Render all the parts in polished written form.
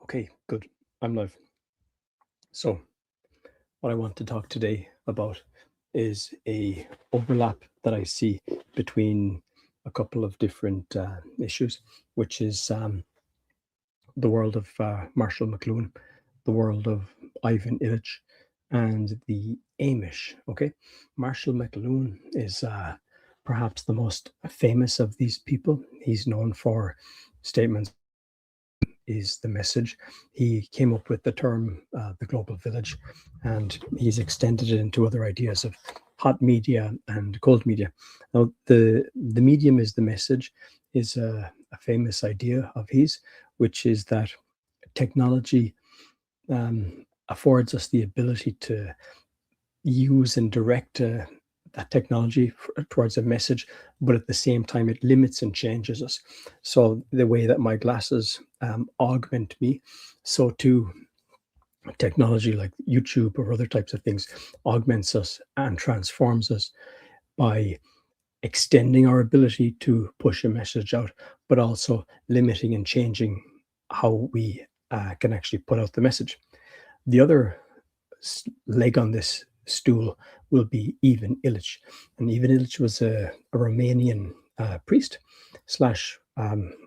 Okay, good. I'm live. So, what I want to talk today about is a overlap that I see between a couple of different issues, which is the world of Marshall McLuhan, the world of Ivan Illich, and the Amish. Okay, Marshall McLuhan is perhaps the most famous of these people. He's known for statements is the message. He came up with the term the global village, and he's extended it into other ideas of hot media and cold media. Now, the medium is the message is a famous idea of his, which is that technology affords us the ability to use and direct that technology towards a message, but at the same time, it limits and changes us. So the way that my glasses augment me, so too technology like YouTube or other types of things augments us and transforms us by extending our ability to push a message out, but also limiting and changing how we can actually put out the message. The other leg on this stool will be Ivan Illich. And Ivan Illich was a Romanian priest slash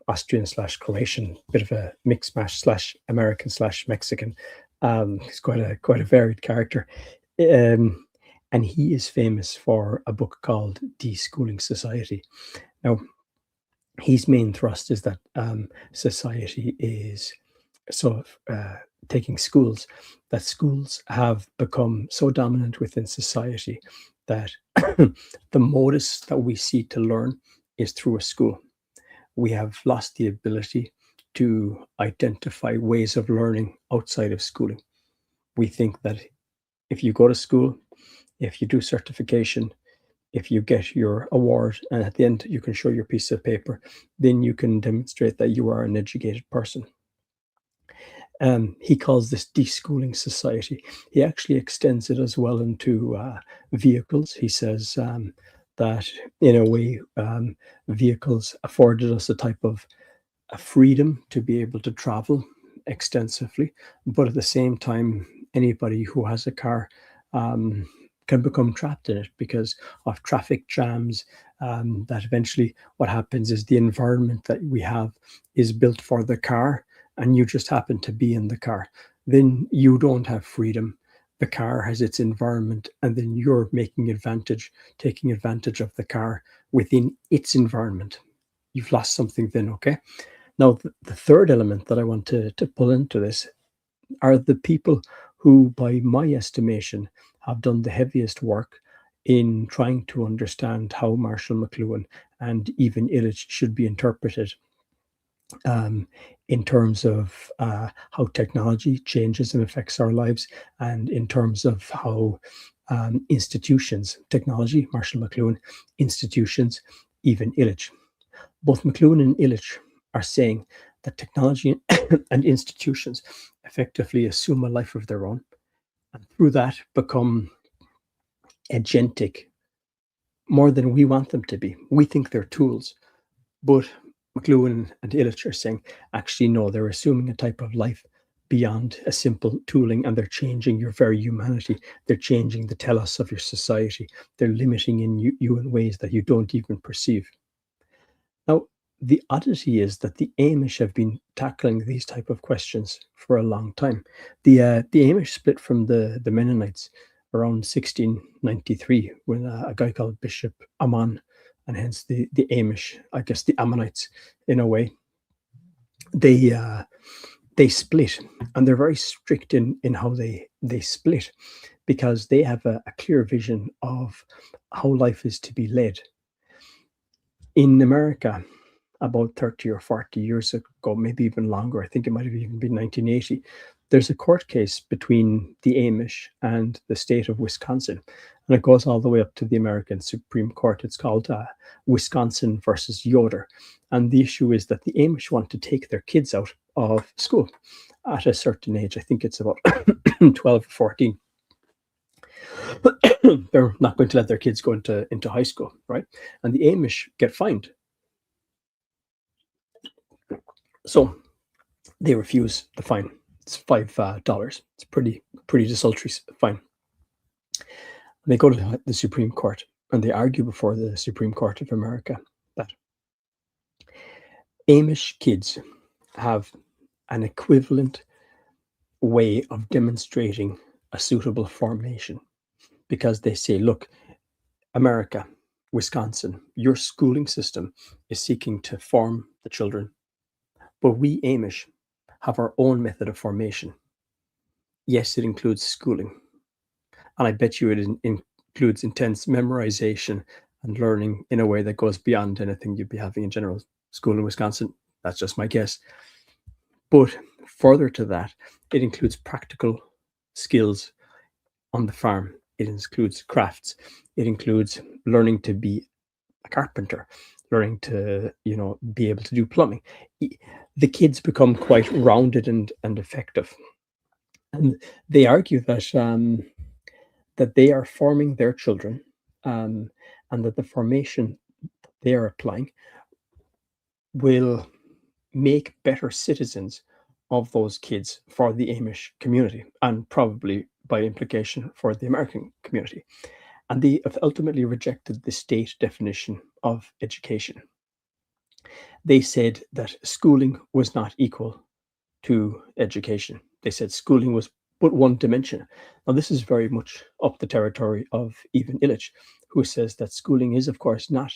Austrian slash Croatian, bit of a mix mash slash American slash Mexican. He's quite a varied character. And he is famous for a book called Deschooling Society. Now, his main thrust is that society is sort of taking schools, that schools have become so dominant within society that the modus that we see to learn is through a school. We have lost the ability to identify ways of learning outside of schooling. We think that if you go to school, if you do certification, if you get your award, and at the end you can show your piece of paper, then you can demonstrate that you are an educated person. He calls this deschooling society. He actually extends it as well into vehicles. He says that in a way, vehicles afforded us a type of a freedom to be able to travel extensively, but at the same time, anybody who has a car can become trapped in it because of traffic jams. That eventually what happens is the environment that we have is built for the car, and you just happen to be in the car. Then you don't have freedom. The car has its environment, and then you're taking advantage of the car within its environment. You've lost something then, okay? Now, the third element that I want to pull into this are the people who, by my estimation, have done the heaviest work in trying to understand how Marshall McLuhan and even Illich should be interpreted in terms of how technology changes and affects our lives, and in terms of how institutions, technology, Marshall McLuhan, institutions, even Illich. Both McLuhan and Illich are saying that technology and institutions effectively assume a life of their own, and through that become agentic more than we want them to be. We think they're tools, but McLuhan and Illich are saying, actually, no, they're assuming a type of life beyond a simple tooling, and they're changing your very humanity. They're changing the telos of your society. They're limiting you in ways that you don't even perceive. Now, the oddity is that the Amish have been tackling these type of questions for a long time. The Amish split from the Mennonites around 1693 when a guy called Bishop Ammon, and hence the Amish, I guess the Ammonites in a way, they split, and they're very strict in how they split, because they have a clear vision of how life is to be led. In America, about 30 or 40 years ago, maybe even longer, I think it might have even been 1980, there's a court case between the Amish and the state of Wisconsin, and it goes all the way up to the American Supreme Court. It's called Wisconsin versus Yoder, and the issue is that the Amish want to take their kids out of school at a certain age. I think it's about 12 or 14. They're not going to let their kids go into high school, right? And the Amish get fined. So They refuse the fine. It's $5. It's pretty desultory fine. And they go to the Supreme Court and they argue before the Supreme Court of America that Amish kids have an equivalent way of demonstrating a suitable formation, because they say, look, America, Wisconsin, your schooling system is seeking to form the children, but we Amish have our own method of formation. Yes, it includes schooling, and I bet you it includes intense memorization and learning in a way that goes beyond anything you'd be having in general school in Wisconsin. That's just my guess. But further to that, it includes practical skills on the farm. It includes crafts. It includes learning to be a carpenter, learning to, be able to do plumbing. The kids become quite rounded and effective. And they argue that that they are forming their children, and that the formation they are applying will make better citizens of those kids for the Amish community, and probably by implication for the American community. And they have ultimately rejected the state definition of education. They said that schooling was not equal to education. They said schooling was but one dimension. Now, this is very much up the territory of even Illich, who says that schooling is, of course, not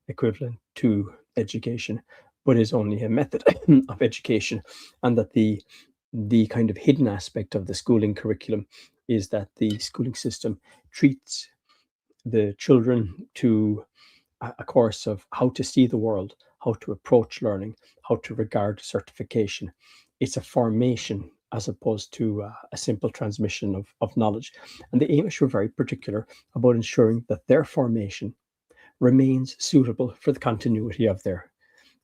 equivalent to education, but is only a method of education, and that the kind of hidden aspect of the schooling curriculum is that the schooling system treats the children to a course of how to see the world, how to approach learning, how to regard certification. It's a formation as opposed to a simple transmission of knowledge. And the Amish were very particular about ensuring that their formation remains suitable for the continuity of their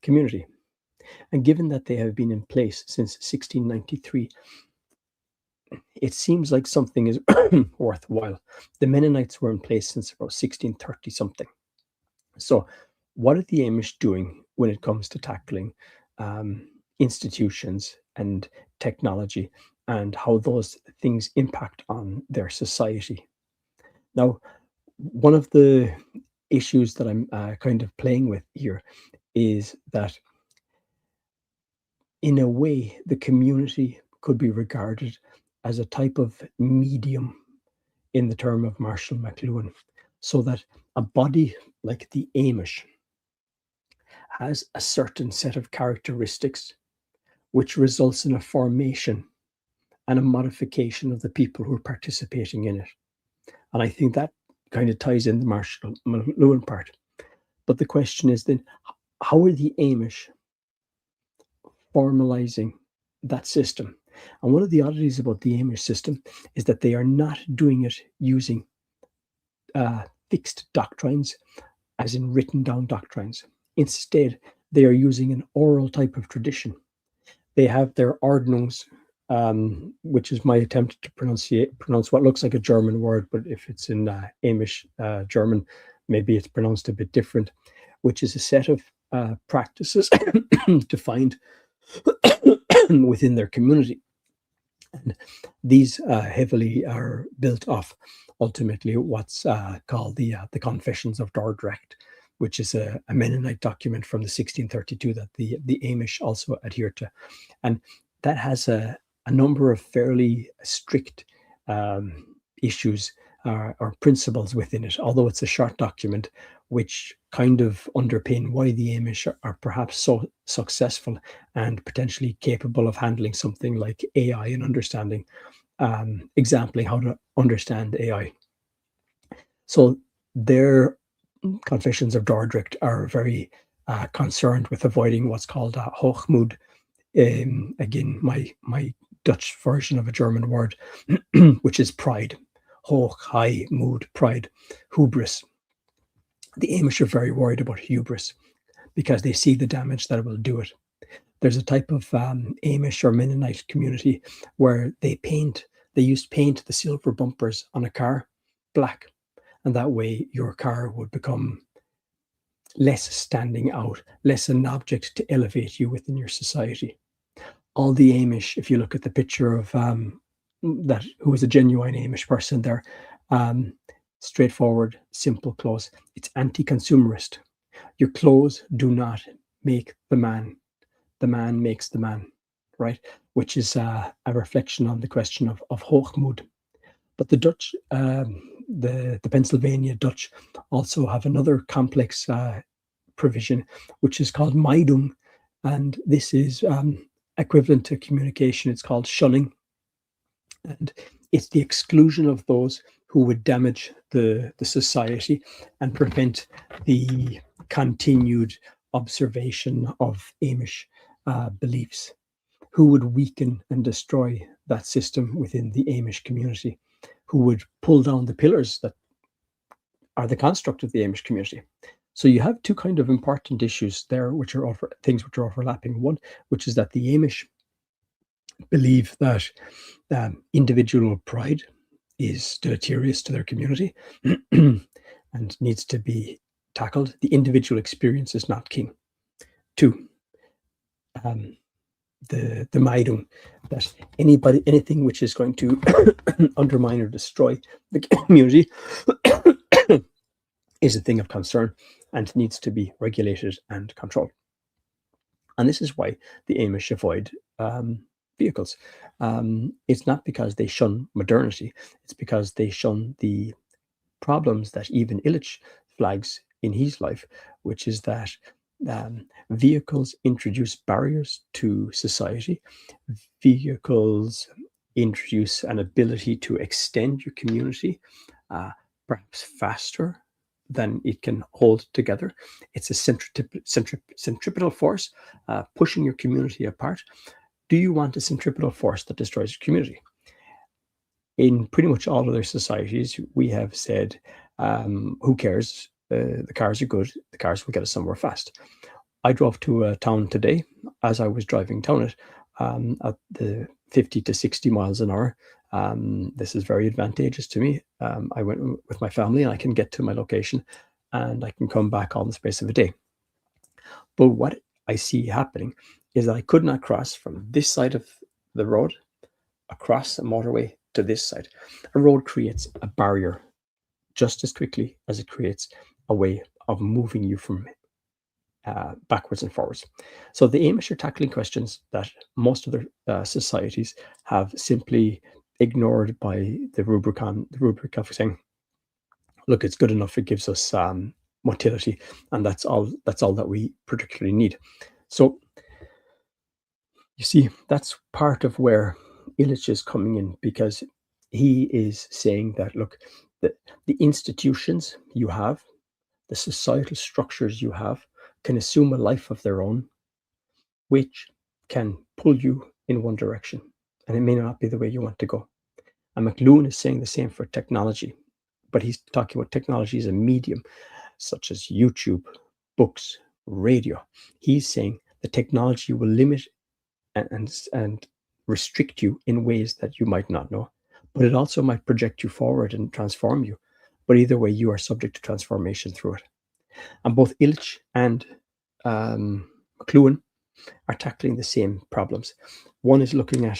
community. And given that they have been in place since 1693, it seems like something is worthwhile. The Mennonites were in place since about 1630 something. So, what are the Amish doing when it comes to tackling institutions and technology, and how those things impact on their society? Now, one of the issues that I'm kind of playing with here is that, in a way, the community could be regarded as a type of medium in the term of Marshall McLuhan, so that a body like the Amish has a certain set of characteristics which results in a formation and a modification of the people who are participating in it. And I think that kind of ties in the Marshall McLuhan part. But the question is then, how are the Amish formalizing that system? And one of the oddities about the Amish system is that they are not doing it using fixed doctrines, as in written down doctrines. Instead, they are using an oral type of tradition. They have their ordnungs, which is my attempt to pronounce what looks like a German word, but if it's in Amish German, maybe it's pronounced a bit different, which is a set of practices defined within their community. And these heavily are built off ultimately what's called the Confessions of Dordrecht, which is a Mennonite document from the 1632 that the Amish also adhere to. And that has a number of fairly strict issues or principles within it, although it's a short document, which kind of underpin why the Amish are perhaps so successful and potentially capable of handling something like AI and understanding, exampling how to understand AI. So their Confessions of Dordrecht are very concerned with avoiding what's called Hochmut. Again, my Dutch version of a German word, which is pride. Hoch, high, mood, pride, hubris. The Amish are very worried about hubris because they see the damage that it will do it. There's a type of Amish or Mennonite community where they used paint the silver bumpers on a car black, and that way your car would become less standing out, less an object to elevate you within your society. all the Amish, if you look at the picture of that, who is a genuine Amish person there, um, straightforward, simple clothes. It's anti-consumerist. Your clothes do not make the man. The man makes the man, right? Which is a reflection on the question of Hochmut. But the Dutch, the Pennsylvania Dutch, also have another complex provision, which is called Meidung, and this is equivalent to communication. It's called shunning, and it's the exclusion of those who would damage the society and prevent the continued observation of Amish beliefs, who would weaken and destroy that system within the Amish community, who would pull down the pillars that are the construct of the Amish community. So you have two kind of important issues there, which are things which are overlapping. One, which is that the Amish believe that individual pride is deleterious to their community and needs to be tackled. The individual experience is not king. Two, the Meidung, that anything which is going to undermine or destroy the community is a thing of concern and needs to be regulated and controlled. And this is why the Amish avoid vehicles. It's not because they shun modernity, it's because they shun the problems that even Illich flags in his life, which is that vehicles introduce barriers to society. Vehicles introduce an ability to extend your community, perhaps faster than it can hold together. It's a centripetal force pushing your community apart. Do you want a centripetal force that destroys your community? In pretty much all other societies, we have said, who cares? The cars are good. The cars will get us somewhere fast. I drove to a town today. As I was driving down it, at the 50 to 60 miles an hour, this is very advantageous to me. I went with my family and I can get to my location and I can come back all in the space of a day. But what I see happening is that I could not cross from this side of the road across a motorway to this side. A road creates a barrier just as quickly as it creates a way of moving you from backwards and forwards. So the Amish are tackling questions that most other societies have simply ignored by the rubric of saying, look, it's good enough, it gives us motility, and that's all that we particularly need. So you see, that's part of where Illich is coming in, because he is saying that, look, the institutions you have, the societal structures you have, can assume a life of their own, which can pull you in one direction, and it may not be the way you want to go. And McLuhan is saying the same for technology, but he's talking about technology as a medium, such as YouTube, books, radio. He's saying the technology will limit and restrict you in ways that you might not know, but it also might project you forward and transform you. But either way, you are subject to transformation through it. And both Illich and McLuhan are tackling the same problems. One is looking at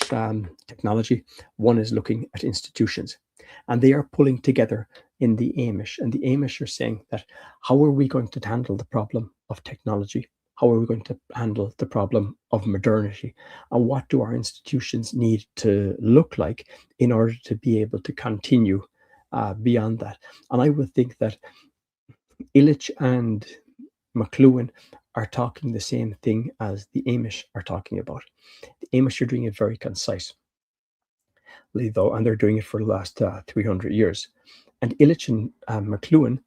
technology, one is looking at institutions, and they are pulling together in the Amish. And the Amish are saying that, how are we going to handle the problem of technology? How are we going to handle the problem of modernity? And what do our institutions need to look like in order to be able to continue beyond that? And I would think that Illich and McLuhan are talking the same thing as the Amish are talking about. The Amish are doing it very concisely, though, and they're doing it for the last 300 years. And Illich and McLuhan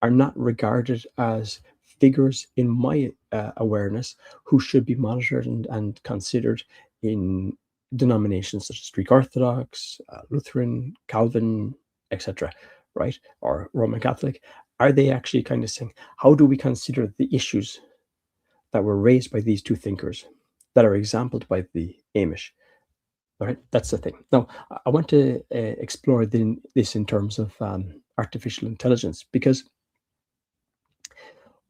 are not regarded as figures in my awareness who should be monitored and considered in denominations such as Greek Orthodox, Lutheran, Calvin, etc., right? Or Roman Catholic. Are they actually kind of saying, how do we consider the issues that were raised by these two thinkers that are exampled by the Amish? All right, that's the thing. Now, I want to explore this in terms of artificial intelligence, because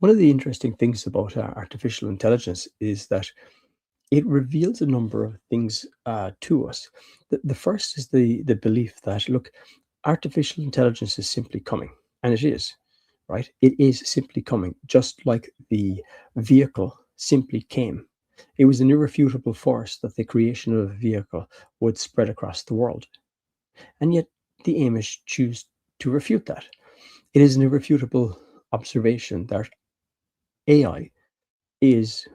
one of the interesting things about artificial intelligence is that it reveals a number of things to us. The first is the belief that, look, artificial intelligence is simply coming, and it is, right? It is simply coming, just like the vehicle simply came. It was an irrefutable force that the creation of a vehicle would spread across the world. And yet the Amish choose to refute that. It is an irrefutable observation that AI is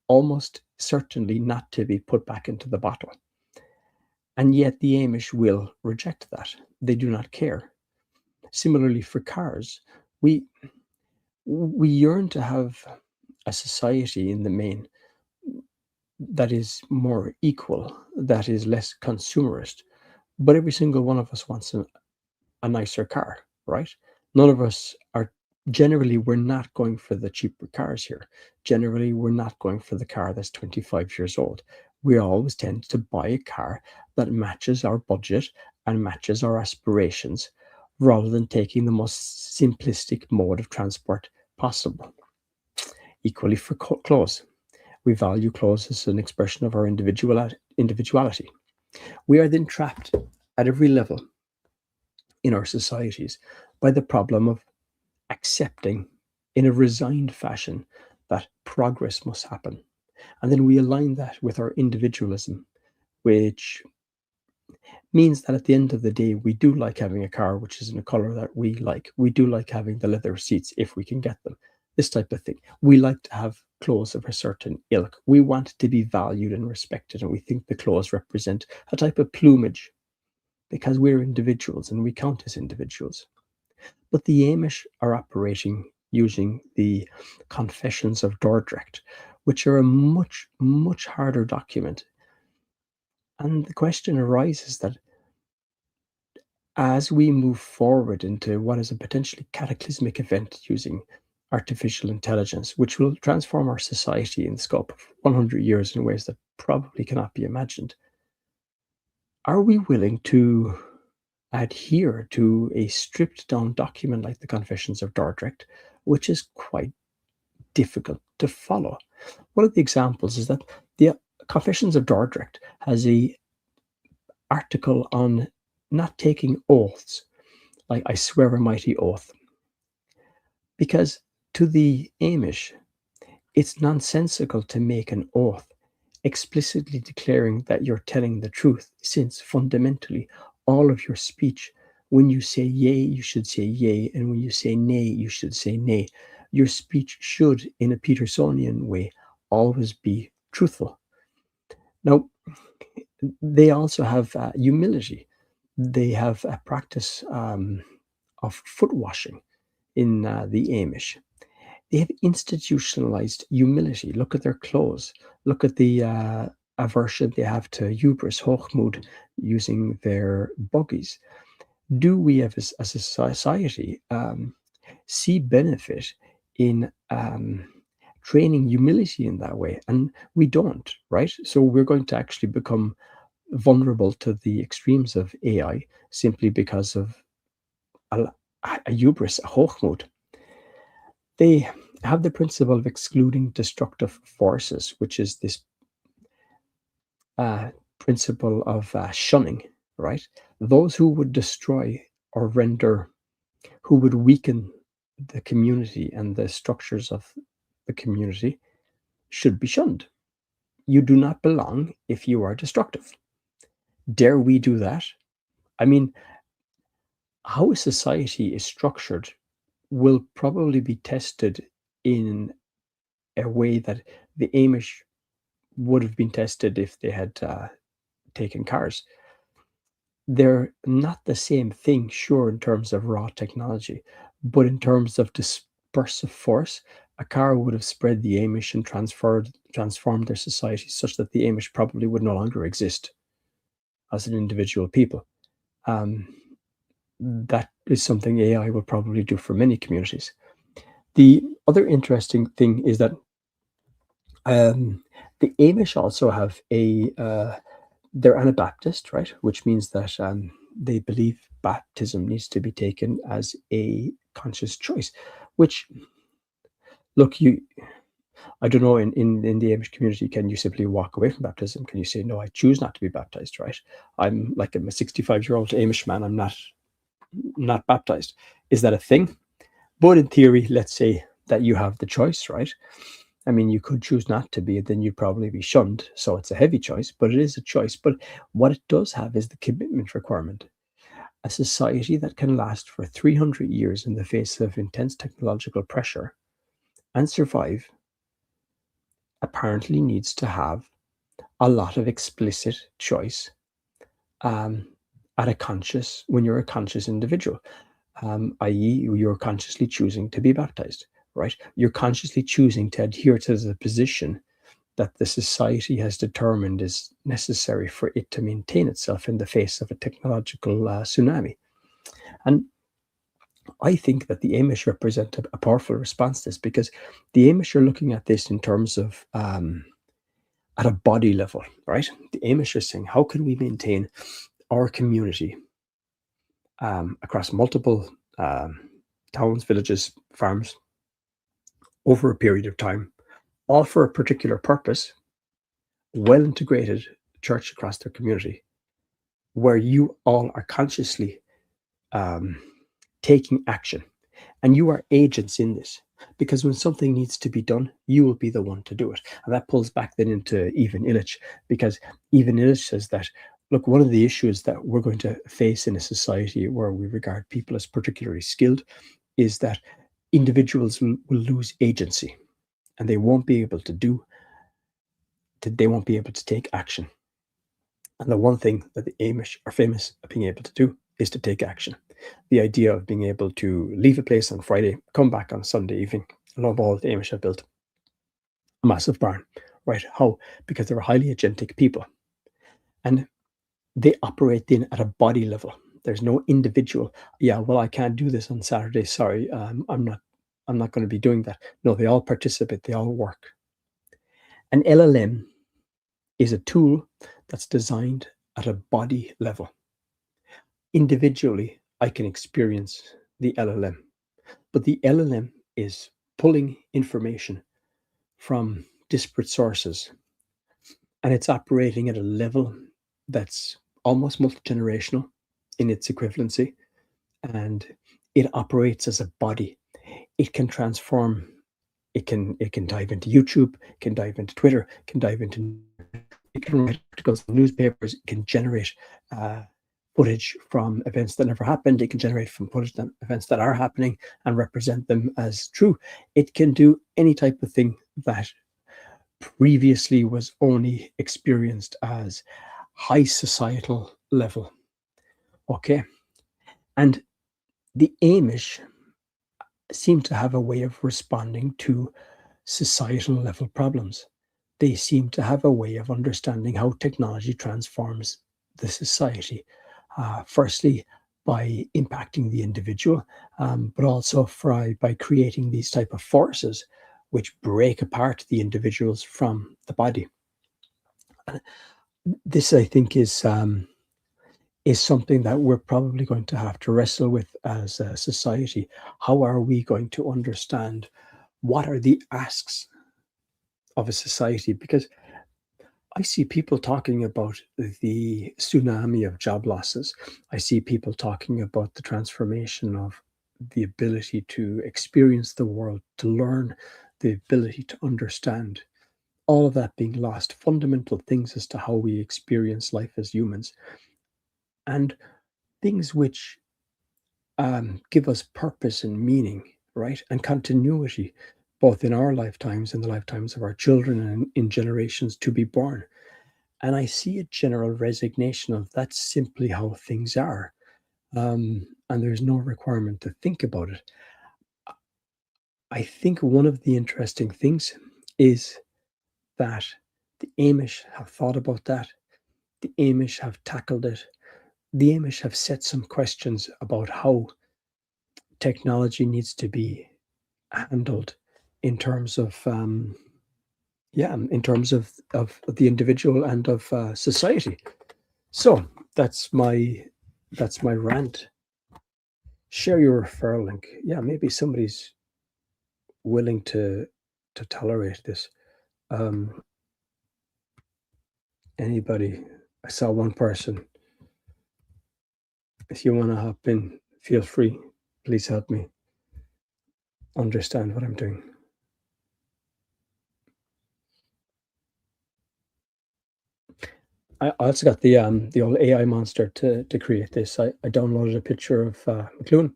almost certainly not to be put back into the bottle. And yet the Amish will reject that. They do not care. Similarly, for cars, we we yearn to have a society in the main that is more equal, that is less consumerist. But every single one of us wants a nicer car, right? None of us are generally, we're not going for the cheaper cars here. Generally, we're not going for the car that's 25 years old. We always tend to buy a car that matches our budget and matches our aspirations rather than taking the most simplistic mode of transport possible. Equally for clothes. We value clothes as an expression of our individuality. We are then trapped at every level in our societies by the problem of accepting in a resigned fashion that progress must happen. And then we align that with our individualism, which means that at the end of the day, we do like having a car which is in a color that we like. We do like having the leather seats if we can get them, this type of thing. We like to have clothes of a certain ilk. We want to be valued and respected, and we think the clothes represent a type of plumage because we're individuals and we count as individuals. But the Amish are operating using the Confessions of Dordrecht, which are a much, much harder document. And the question arises that as we move forward into what is a potentially cataclysmic event using artificial intelligence, which will transform our society in the scope of 100 years in ways that probably cannot be imagined, are we willing to adhere to a stripped down document like the Confessions of Dordrecht, which is quite difficult to follow? One of the examples is that the Confessions of Dordrecht has a article on not taking oaths, like I swear a mighty oath, because to the Amish, it's nonsensical to make an oath explicitly declaring that you're telling the truth, since fundamentally all of your speech, when you say yea, you should say yea, and when you say nay, you should say nay. Your speech should, in a Petersonian way, always be truthful. Now, they also have humility. They have a practice of foot washing in the Amish. They have institutionalized humility. Look at their clothes. Look at the aversion they have to hubris, Hochmut, using their buggies. Do we, as a society, see benefit in training humility in that way? And we don't, right? So we're going to actually become vulnerable to the extremes of AI simply because of a hubris, a Hochmut. They have the principle of excluding destructive forces, which is this principle of shunning, right? Those who would destroy or render, who would weaken the community and the structures of the community should be shunned. You do not belong if you are destructive. Dare we do that? I mean, how a society is structured will probably be tested in a way that the Amish would have been tested if they had taken cars. They're not the same thing, sure, in terms of raw technology, but in terms of dispersive force, a car would have spread the Amish and transformed their society such that the Amish probably would no longer exist as an individual people. Um, that is something AI will probably do for many communities. The other interesting thing is that the Amish also have they're Anabaptist, right? Which means that they believe baptism needs to be taken as a conscious choice. Which, look, I don't know, in the Amish community, can you simply walk away from baptism? Can you say, no, I choose not to be baptized, right? I'm a 65-year-old Amish man. I'm not baptized. Is that a thing? But in theory, let's say that you have the choice, right? I mean, you could choose not to be, then you'd probably be shunned. So it's a heavy choice, but it is a choice. But what it does have is the commitment requirement. A society that can last for 300 years in the face of intense technological pressure and survive apparently needs to have a lot of explicit choice um, when you're a conscious individual, i.e., you're consciously choosing to be baptized, right? You're consciously choosing to adhere to the position that the society has determined is necessary for it to maintain itself in the face of a technological tsunami. And I think that the Amish represent a powerful response to this, because the Amish are looking at this in terms of at a body level, right? The Amish are saying, how can we maintain our community across multiple towns, villages, farms over a period of time, all for a particular purpose, well integrated church across their community, where you all are consciously taking action, and you are agents in this, because when something needs to be done, you will be the one to do it. And that pulls back then into even Illich, because even Illich says that, look, one of the issues that we're going to face in a society where we regard people as particularly skilled is that individuals will lose agency, and they won't be able to take action. And the one thing that the Amish are famous at being able to do is to take action. The idea of being able to leave a place on Friday, come back on Sunday evening. I love all the Amish have built a massive barn, right? How? Because they're highly agentic people, and they operate then at a body level. There's no individual. Yeah, well, I can't do this on Saturday. Sorry, I'm not going to be doing that. No, they all participate. They all work. An LLM is a tool that's designed at a body level. Individually, I can experience the LLM, but the LLM is pulling information from disparate sources, and it's operating at a level that's almost multi-generational in its equivalency, and it operates as a body. It can transform. It can dive into YouTube, it can dive into Twitter, it can dive into, it can write articles in newspapers, it can generate footage from events that never happened. It can generate from footage that events that are happening and represent them as true. It can do any type of thing that previously was only experienced as high societal level. Okay. And the Amish seem to have a way of responding to societal level problems. They seem to have a way of understanding how technology transforms the society. Firstly, by impacting the individual, but also by creating these type of forces which break apart the individuals from the body. This, I think, is something that we're probably going to have to wrestle with as a society. How are we going to understand what are the asks of a society? Because I see people talking about the tsunami of job losses. I see people talking about the transformation of the ability to experience the world, to learn, the ability to understand. All of that being lost, fundamental things as to how we experience life as humans, and things which give us purpose and meaning, right? And continuity, both in our lifetimes and the lifetimes of our children and in generations to be born. And I see a general resignation of that's simply how things are. And there's no requirement to think about it. I think one of the interesting things is that the Amish have thought about that. The Amish have tackled it. The Amish have set some questions about how technology needs to be handled in terms of the individual and of society. So that's my rant. Share your referral link. Yeah, maybe somebody's willing to to tolerate this. Um, Anybody, I saw one person. If you want to hop in, feel free. Please help me understand what I'm doing. I also got the old AI monster to create this. I downloaded a picture of McLuhan,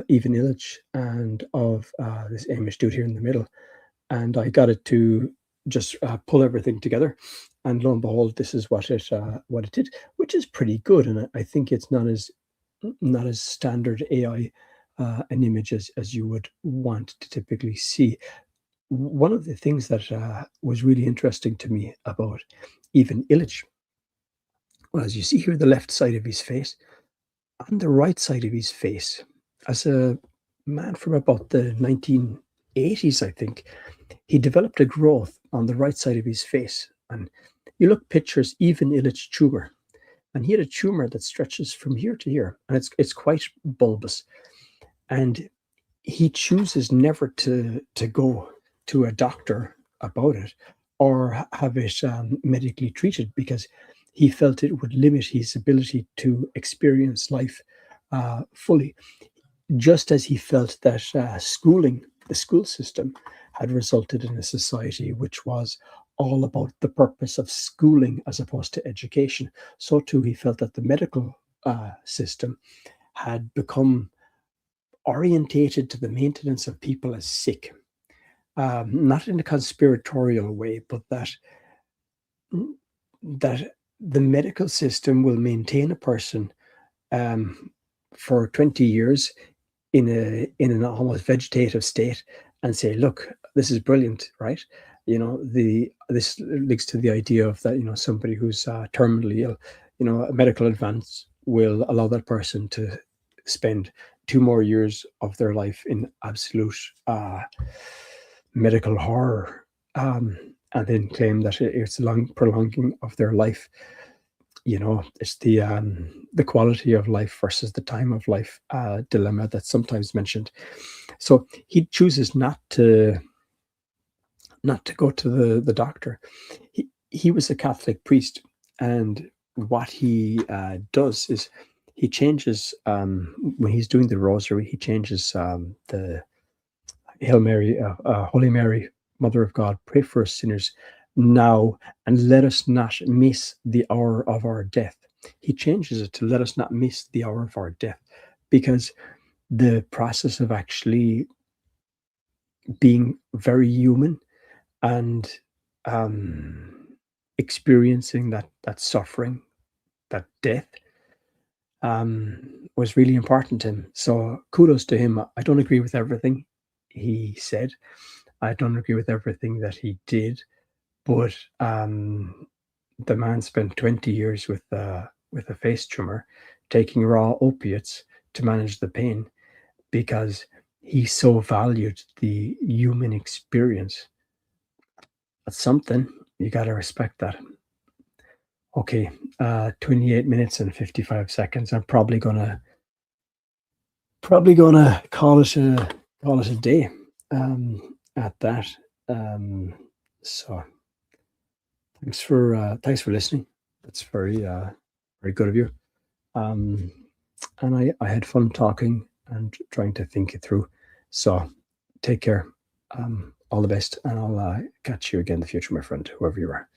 even Illich, and of this Amish dude here in the middle, and I got it to just pull everything together. And lo and behold, this is what it did, which is pretty good. And I think it's not as standard AI an image as you would want to typically see. One of the things that was really interesting to me about even Illich, well, as you see here, the left side of his face, on the right side of his face, as a man from about the 1980s, I think, he developed a growth on the right side of his face. And you look pictures, even Illich tumor, and he had a tumor that stretches from here to here, and it's quite bulbous. And he chooses never to go to a doctor about it or have it medically treated because he felt it would limit his ability to experience life fully, just as he felt that the school system, had resulted in a society which was all about the purpose of schooling as opposed to education. So too, he felt that the medical system had become orientated to the maintenance of people as sick, not in a conspiratorial way, but that the medical system will maintain a person um, for 20 years in an almost vegetative state and say, look, this is brilliant, right? This links to the idea of that, somebody who's terminally ill, a medical advance will allow that person to spend 2 more years of their life in absolute medical horror, and then claim that it's a long prolonging of their life. It's the quality of life versus the time of life dilemma that's sometimes mentioned. So he chooses not to go to the doctor. He was a Catholic priest, and what he does is he changes, when he's doing the rosary, he changes the Hail Mary, Holy Mary, Mother of God, pray for us sinners now, and let us not miss the hour of our death. He changes it to let us not miss the hour of our death, because the process of actually being very human and experiencing that suffering, that death, was really important to him. So kudos to him. I don't agree with everything he said. I don't agree with everything that he did, but the man spent 20 years with a face tumor, taking raw opiates to manage the pain because he so valued the human experience. That's something. You got to respect that. Okay, 28 minutes and 55 seconds. I'm probably gonna call it a day at that. Um, so thanks for listening. That's very good of you. Um, and I had fun talking and trying to think it through. So take care. All the best, and I'll catch you again in the future, my friend, whoever you are.